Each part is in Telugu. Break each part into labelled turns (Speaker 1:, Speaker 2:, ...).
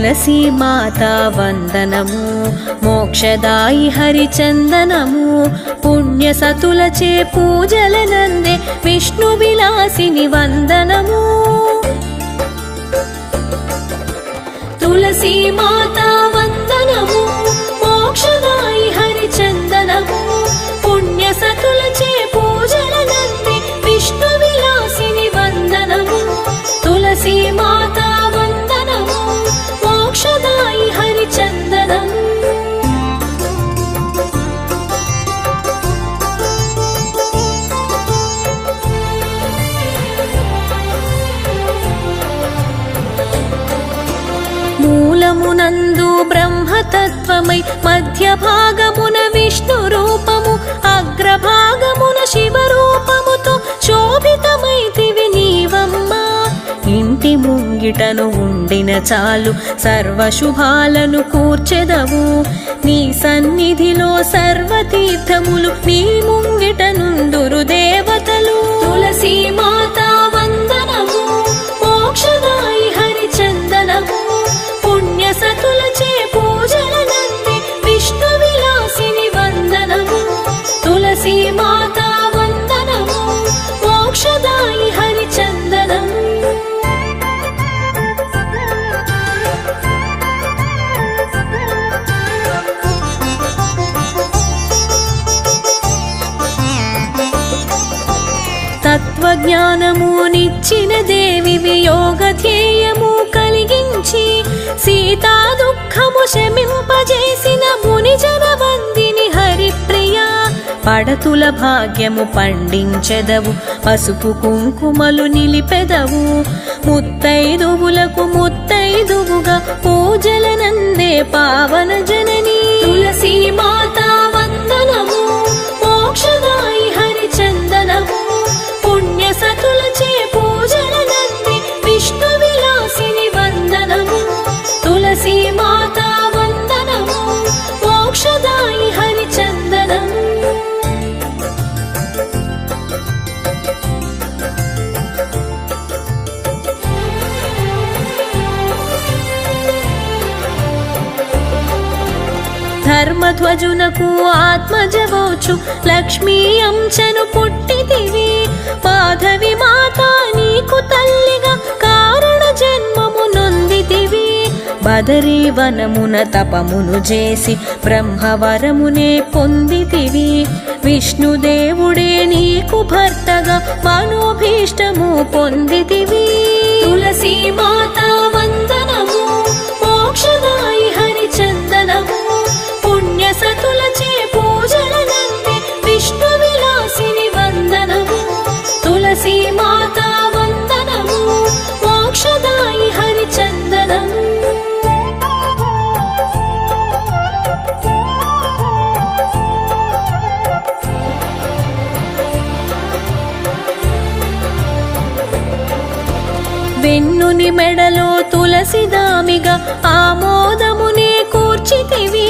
Speaker 1: తులసి మాత వందనము, మోక్షదాయి హరిచందనము, పుణ్య సతులచే పూజలనందే విష్ణు విలాసిని వందనము. తులసి మాత వందనము, మోక్షదాయి హరిచందనము, పుణ్య సతులచే పూజలనందే విష్ణు విలాసిని వందనము. తులసి మాత వందనము, మోక్షదాయి హరిచందనము. మూలమునందు బ్రహ్మతత్వమై, మధ్య భాగమున విష్ణు రూపము, అగ్రభాగమున శివ రూపముతో శోభితమైతివి నీవమ్మా. ఇంటి ముంగిటను ఉండిన చాలు సర్వశుభాలను కూర్చెదవు, నీ సన్నిధిలో సర్వతీర్థములు, నీ ముంగిట నుందురు దేవతలు. తులసి మాత వందనము, మోక్షదాయి హరిచందనము, పుణ్య సతులచే పూజలనందే విష్ణు విలాసిని వందనము. తులసి మాత వందనము, మోక్షదాయి హరిచందనము. తత్వజ్ఞానము నిచ్చిన దేవివి, యోగ ధ్యేయము కలిగించి సీతా దుఃఖము శమింపజేసిన మునిజన వందిని హరిప్రియా. పడతుల భాగ్యము పండించెదవు, పసుపు కుంకుమలు నిలిపెదవు, ముత్తైదువులకు ముత్తైదువుగా పూజలనందే పావన జనని. తులసి మాత వందనము, మోక్షదాయి హరిచందనము, పుణ్య సతులచే పూజలనందే విష్ణు విలాసిని వందనము. తులసి మాత వందనము, మోక్షదాయి హరిచందనము. ధర్మధ్వజునకు ఆత్మజవోచు, లక్ష్మీ అంశను పుట్టితివి, మాధవి మాత నీకు తల్లిగా కారణ జన్మము నొందితివి. బదరీ వనమున తపమును చేసి బ్రహ్మవరమునే పొందితివి, విష్ణుదేవుడే నీకు భర్తగా మనోభీష్టము పొందితివి. తులసి మాత వందనము, మోక్షదాయి హరిచందనము, పుణ్య సతులచే పూజలనందే విష్ణు విలాసిని వందనము. తులసి మాత వందనము, మోక్షదాయి హరిచందనము. వెన్నుని మెడలో తులసి దామిగా ఆమోదమునే కూర్చితివి,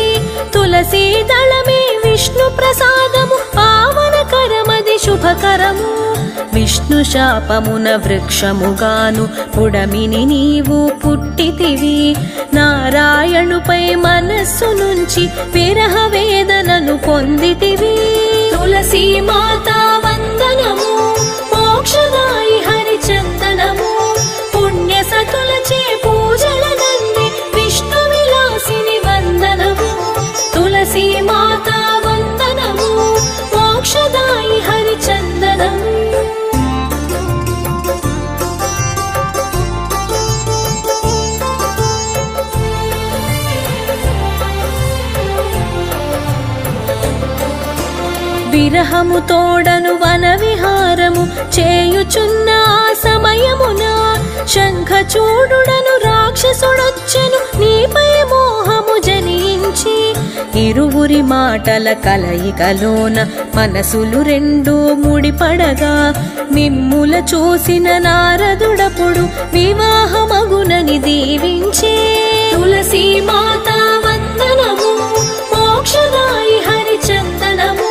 Speaker 1: తులసి దళమే విష్ణు ప్రసాదము, పావనకరమది శుభకరము. విష్ణు శాపమున వృక్షముగాను పుడమిని నీవు పుట్టితివి, నారాయణుపై మనస్సు నుంచి విరహ వేదనను పొందితివి. తులసి మాత వందనము, మోక్షదాయి హరిచందనము, పుణ్య సతులచే పూజలనందే విష్ణు విలాసిని వందనము. తులసి మాత వందనము, మోక్షదాయి హరిచందనము. విరహము తోడను వన విహారము చేయుచున్న సమయమున, శంఖచూడుడను రాక్షసుడొచ్చెను నీపై మోహము జనించి. ఇరువురి మాటల కలయికలోన మనసులు రెండు ముడిపడగా, మిమ్ముల చూసిన నారదుడపుడు వివాహమగునని దీవించే. తులసి మాత వందనము, మోక్షదాయి హరిచందనము,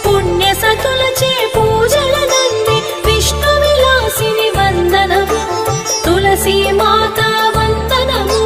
Speaker 1: పుణ్య సతులచే పూజలనందే విష్ణు విలాసిని వందనము. తులసి మాత వందనము,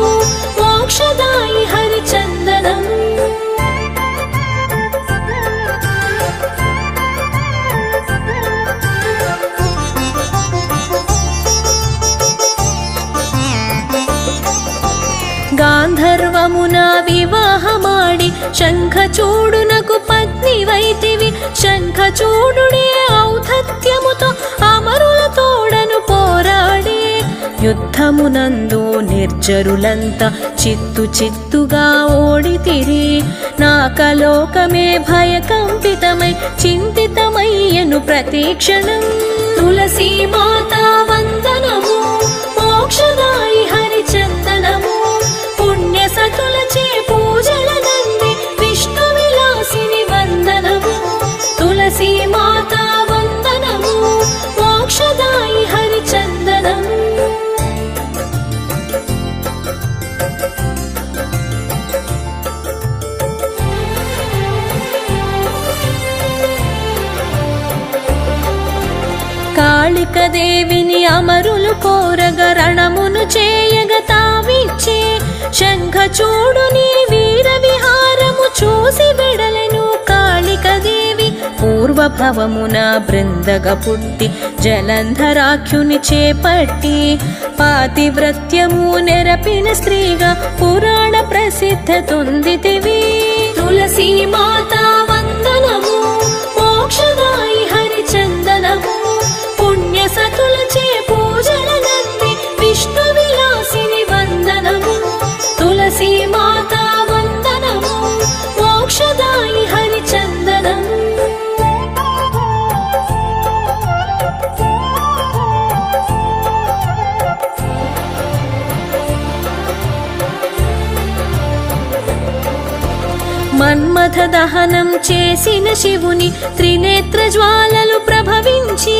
Speaker 1: గర్భమున వివాహమాడి శంఖచూడునకు పత్ని వైతివి. శంఖచూడుడే ఔద్ధత్యముతో అమరుల తోడను పోరాడి యుద్ధమునందు నిర్జరులంతా చిత్తు చిత్తుగా ఓడితిరి. నాకలోకమే భయకంపితమై చింతితమయ్యను ప్రతిక్షణం. తులసీ మాతా వందనము, మోక్షదాయి హరిచందనము, పుణ్య సతులచే పూజలనంది విష్ణు విలాసిని వందనము. తులసీ మాతా వందనము, మోక్షదాయి హరిచందనము. కాళికదేవిని అమరులు కోరగ రణమును చేయగ తావిచ్చే శంఖచూడుని వీర విహారము చూసి వెడలెను కాళికదేవి. పూర్వభవమున బృందగ పుట్టి జలంధరాఖ్యుని చేపట్టి పాతివ్రత్యము నెరపిన స్త్రీగా పురాణ ప్రసిద్ధ తొందితివి. తులసీ మాతా వందనము, మోక్షదాయి హరిచందనము, పుణ్య సతులచే పూజలనంది విష్ణు విలాసిని వందనము. తులసీ మాతా వందనము, మోక్షదాయి హరిచందనము. మన్మథ దహనం చేసిన శివుని త్రినేత్ర జ్వాలలు ప్రభవించి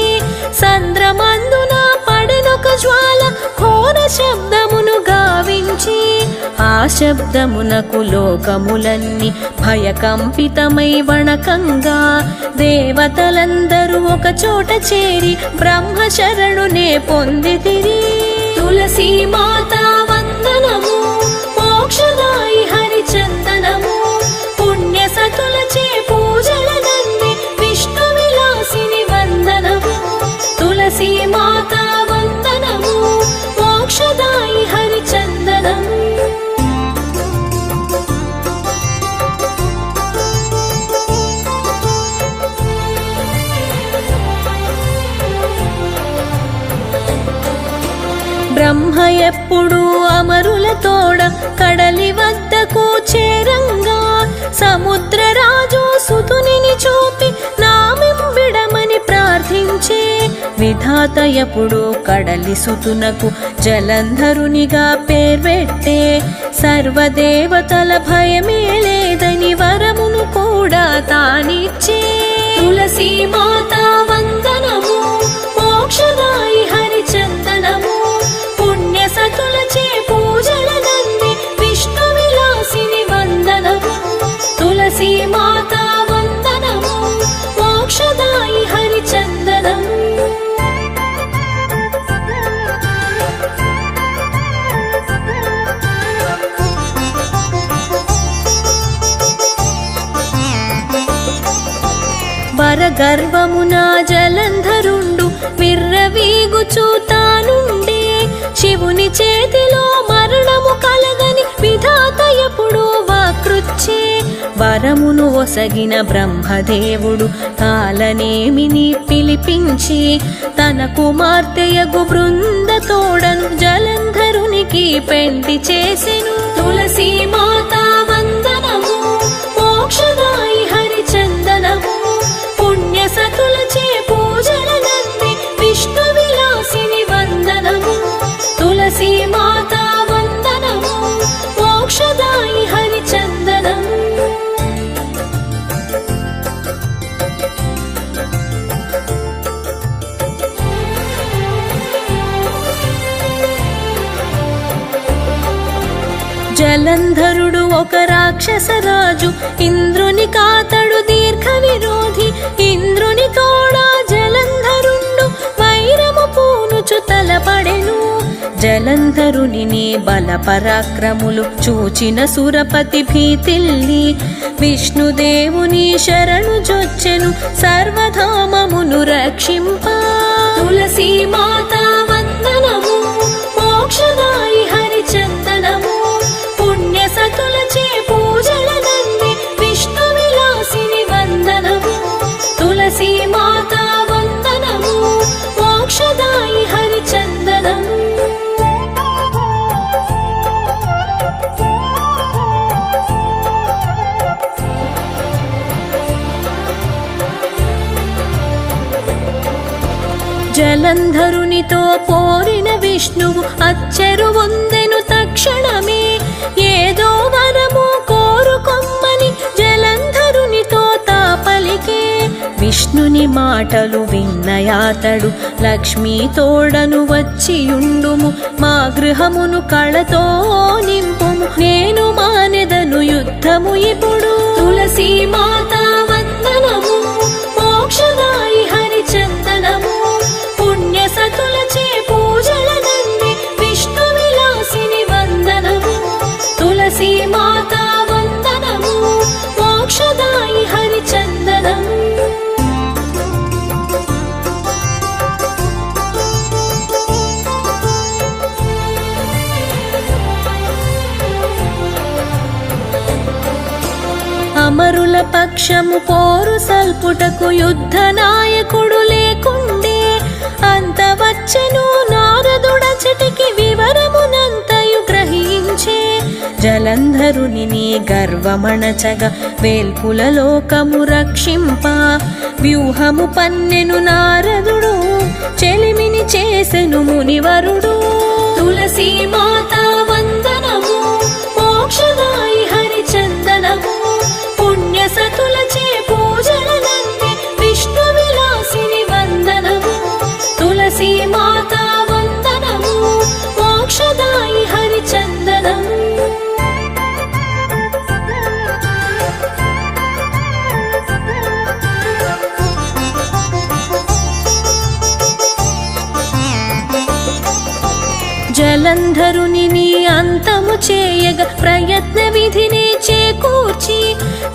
Speaker 1: సంద్రమందున పడెనొక జ్వాల ఘోర శబ్దమును గావించి ఆ శబ్దమునకు లోకములన్నీ భయకంపితమై వణకంగా దేవతలందరూ ఒక చోట చేరి బ్రహ్మ శరణునే పొందితిరి. తులసీ మాతా వందనము, మోక్షదాయి హరిచందనము, పుణ్య సతులచే పూజలనంది విష్ణు విలాసిని వందనము. తులసీ మాతా వందనము, మోక్షదాయి హరిచందనము. బ్రహ్మ ఎప్పుడు అమరుల తోడ కడలి వద్దకు చేరంగా సముద్రరాజు సుతునిని చూపి నామింబిడమని ప్రార్థించే విధాత ఎప్పుడు కడలి సుతునకు జలంధరునిగా పేర్వెట్టే సర్వదేవతల భయమే లేదని వరమును కూడా తానిచ్చే. తులసీ మాతా వందనము, మోక్షదాయి హరిచందనము, పుణ్య సతులచే పూజలనంది విష్ణు విలాసిని వందనము. తులసీ మాతా వందనము, మోక్షదాయి హరిచందనము. వరగర్వమున జలంధరుండు విర్రవీగుచూ తానుండే శివుని చేతిలో మరణము కలగని విధాత ఎప్పుడు వాకృచ్చే వరమును ఒసగిన బ్రహ్మదేవుడు కాలనేమిని పిలిపించి తన కుమార్తెయగు బృంద తోడను జలంధరునికి పెంటి చేసెను. తులసీ మాతా వందనము, మోక్షదాయి హరిచందనము, పుణ్య సతులచే పూజలనంది విష్ణు విలాసిని వందనము. తులసీ మాతా వందనము, మోక్షదాయి హరిచందనము. జలంధరుడు ఒక రాక్షసరాజు, ఇంద్రుని కాతడు దీర్ఘ విరోధి. ఇంద్రుని తోడా జలంధరుండు వైరము పూనుచు తలపడెను. జలంధరుని బల పరాక్రములు చూచిన సురపతి భీతిల్లి విష్ణుదేవుని శరణు జొచ్చెను సర్వధామమును రక్షింప. తులసీ మాతా వందనము, మోక్షదాయి హరిచందనము, పుణ్య సతుల తులచే పూజలనంది విష్ణు విలాసిని వందనము తులసి మాతా వందనము మోక్షదాయి హరిచందనము జలంధరునితో పోరిన విష్ణువు అచ్చెరు వందెను తక్షణమే ఏదో వరము కోరుకొమ్మని జలంధరునితో తాపలికే విష్ణుని మాటలు విన్నయాతడు లక్ష్మీ తోడను వచ్చియుండుము మా గృహమును కళతో నింపుము నేను మానెదను యుద్ధము ఇప్పుడు తులసి మాతా వందనము మోక్షదాయి హరిచందనము సతులచే పూజలనంది విష్ణు విలాసిని వందనము తులసి మాతా వందనము మోక్షదాయి హరిచందనము అమరుల పక్షము పోరు సల్పుటకు యుద్ధ నాయకుడు లేకుండే అంత వచ్చెను నారదుడచటికి వివరమునంతయు గ్రహించే జలంధరుని నీ గర్వమణచగ వేల్పుల లోకము రక్షింప వ్యూహము పన్నెను నారదుడు చెలిమిని చేసెను మునివరుడు తులసి మాతా వందనము మోక్షదాయి హరిచందనము పుణ్య సతులచే పూజలనంది విష్ణు విలాసిని వందనము తులసి మాతా వందనము మోక్షదాయి హరిచందనము జలంధరుని నీ అంతము చేయగ ప్రయత్న విధిని చేకూర్చి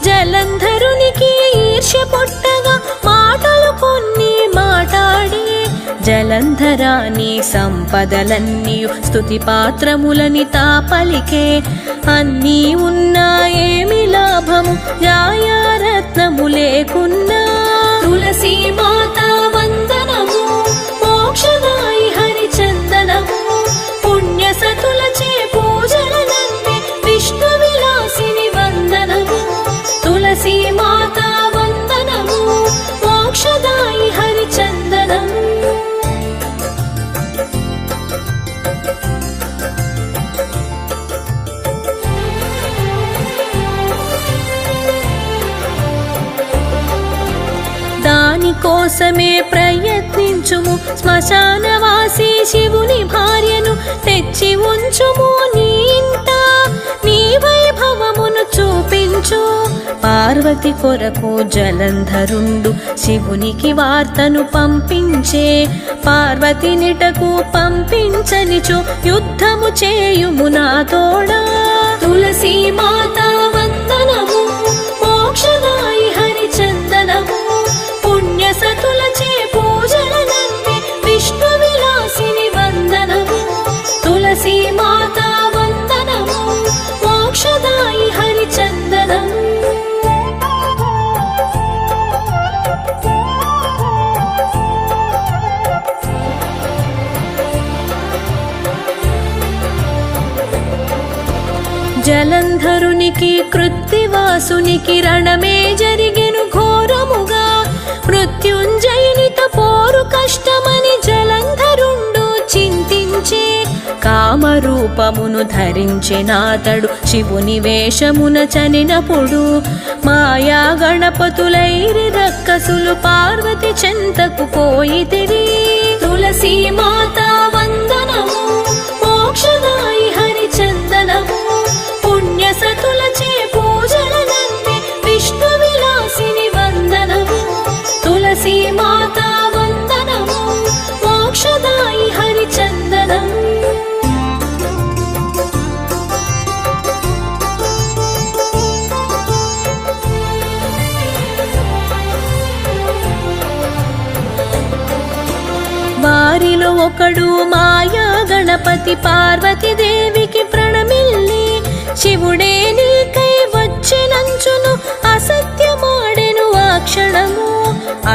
Speaker 1: జలంధరునికి ఈర్ష్య పుట్టగా మాటలు కొన్ని మాట్లాడి జలంధరాని సంపదలన్నీ స్తుతి పాత్రములని తాపలికే అన్నీ ఉన్నా ఏమి లాభము జాయారత్నము లేకున్నా తులసి మాతా వందనము మోక్షదాయి హరిచందనము పుణ్య సతులచే పూజలనంది విష్ణు విలాసిని వందనము తులసి మాతా వందనము మోక్షదాయి హరిచందనము దానికోసమే ప్రయత్నించుము శ్మశానవాసి శివుని భార్యను తెచ్చి ఉంచుము నీ ఇంట నీ వైభవమును చూపించు పార్వతి కొరకు జలంధరుండు శివునికి వార్తను పంపించే పార్వతి నిటకు పంపించనిచో యుద్ధము చేయుము నా తోడా తులసి మాతా వందనము మోక్షదాయి హరిచందనము పుణ్య సతులచే పూజలనంది విష్ణు విలాసిని వందనము తులసి మాతా వందనము మోక్షదాయి హరిచందనము జలంధరునికి కృత్తివాసునికి రణమే జరిగెను ఘోరముగా మృత్యుంజయునితో పోరు కష్టమని జలంధరుండు చింతించే కామరూపమును ధరించెనాతడు శివుని వేషమున చనినప్పుడు మాయా గణపతులైరి రక్కసులు పార్వతి చెంతకు పోయితిరి తులసి మాతా వందనము మోక్షదాయి హరిచందనము పుణ్య సతులచే పూజలనంది విష్ణు విలాసిని వందనము తులసి మాతా వందనము మోక్షదాయి హరిచందనము వారిలో ఒకడు మాయా గణపతి పార్వతీ దేవికి ప్రణమిల్లి శివుడే నీ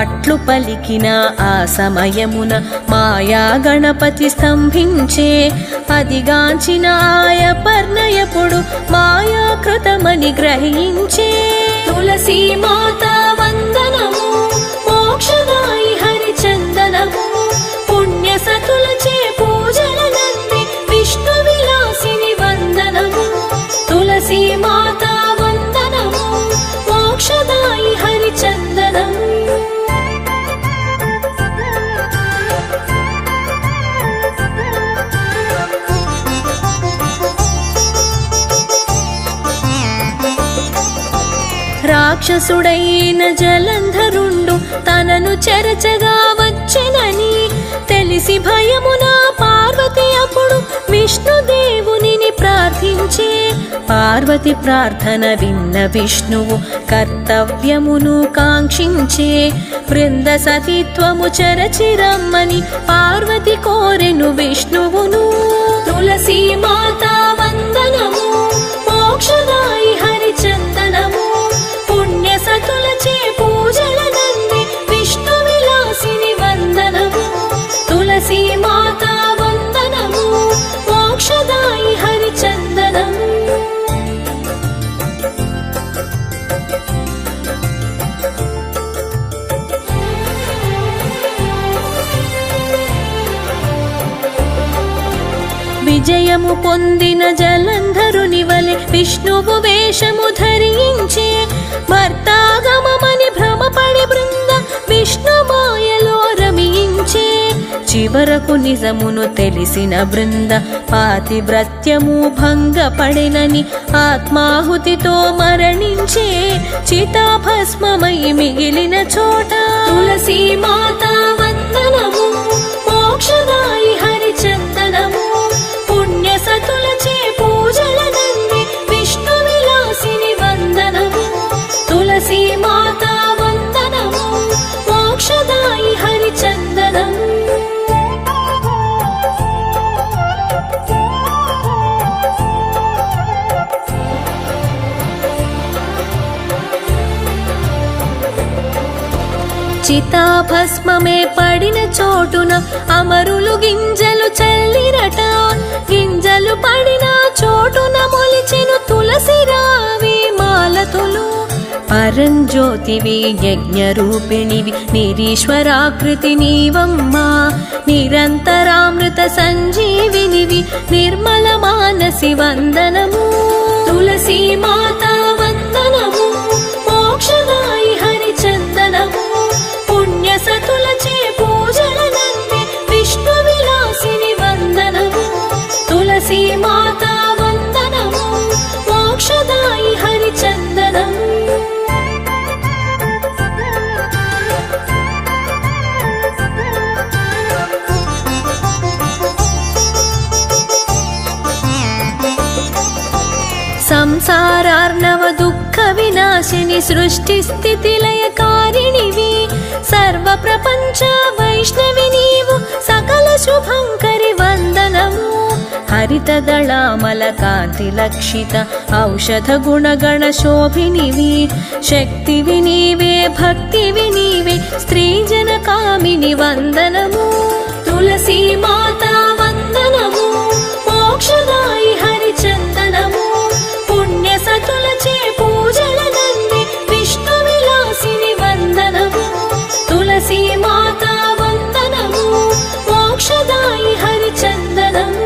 Speaker 1: అట్లు పలికిన ఆ సమయమున మాయా గణపతి స్తంభించే. అదిగాంచిన ఆయపర్ణయపుడు మాయాకృతమని గ్రహించే. తులసీ మాత వందనము, మోక్షదాయి హరిచందనము, పుణ్య సతులచే పూజలనంది విష్ణు విలాసిని వందనము. తులసీ మాత వందనము, మోక్షదాయి హరిచందనము. రాక్షసుడైన జలంధరుండు తనను చెరచగా వచ్చెనని తెలిసి భయమున పార్వతి అప్పుడు విష్ణుదేవునిని ప్రార్థించే. పార్వతి ప్రార్థన విన్న విష్ణువు కర్తవ్యమును కాంక్షించే. బృంద సతీత్వము చెరచిరమ్మని పార్వతి కోరెను విష్ణువును. తులసీ మాత వందనము, మోక్షదాయి హరిచందనము, పుణ్య సతులచే పూజలనంది విష్ణు విలాసిని వందనము. తులసీ మాత వందనము, మోక్షదాయి హరిచందనము. విజయము పొందిన జలంధరుని వలె విష్ణువు వేషము ధరించే. భర్తాగమమని భ్రమపడి బృంద విష్ణు మాయలో రమించే. చివరకు నిజమును తెలిసిన బృంద పాతివ్రత్యము భంగపడినని ఆత్మాహుతితో మరణించే. చితాభస్మమై మిగిలిన చోట తులసీ మాత వందనము, మోక్షదాయి హరిచందనము, పుణ్య సతులచే పూజలనంది విష్ణు విలాసిని వందనము. తులసీ మాత వందనము, మోక్షదాయి హరిచందనము. చితాభస్మమే పడిన చోటున అమరులు గింజలు చల్లిరట. గింజలు పడిన చోటున మొలిచెను తులసి రావి మాలతులు. పరంజ్యోతివి యజ్ఞరూపిణివి నిరీశ్వరాకృతి నీవమ్మా. నిరంతరామృత సంజీవినివి నిర్మల మానసి వందనము. తులసీ మాత వందనము, మోక్షదాయి హరిచందనము, పుణ్య సతులచే పూజలనంది విష్ణు విలాసిని వందనము. తులసీ మాత వందనము, మోక్షదాయి హరిచందనము. సంసారార్ణవ దుఃఖ వినాశిని, సృష్టి స్థితి లయకారిణివి, సర్వ ప్రపంచ వైష్ణవి నీవు, సకల శుభంకరి వందనము. హరిత దళామల కాంతి లక్షిత ఔషధ గుణగణ శోభినివి, శక్తివి నీవే, భక్తివి నీవే, స్త్రీ జన కామిని వందనము. తులసీ మాత వందనము, మోక్షదాయి హరిచందనము, పుణ్య సతులచే పూజలనంది విష్ణు విలాసిని వందనము. తులసీ మాత వందనము, మోక్షదాయి హరిచందనము.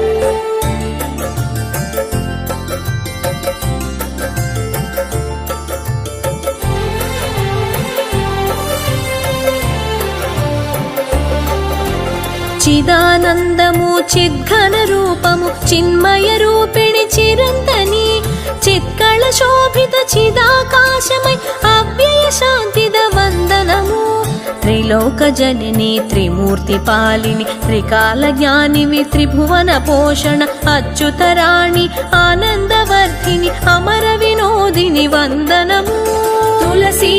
Speaker 1: చిదానందము చిద్ఘన రూపము చిన్మయ రూపిణి చిరంతని, చిత్కళ శోభిత చిదాకాశమై అవ్యయ శాంతిద వందనము. త్రిలోక జనని త్రిమూర్తి పాలిని, త్రికాల జ్ఞానివి, త్రిభువన పోషణ అచ్యుతరాణి, ఆనందవర్ధిని, అమర వినోదిని వందనము. తులసీ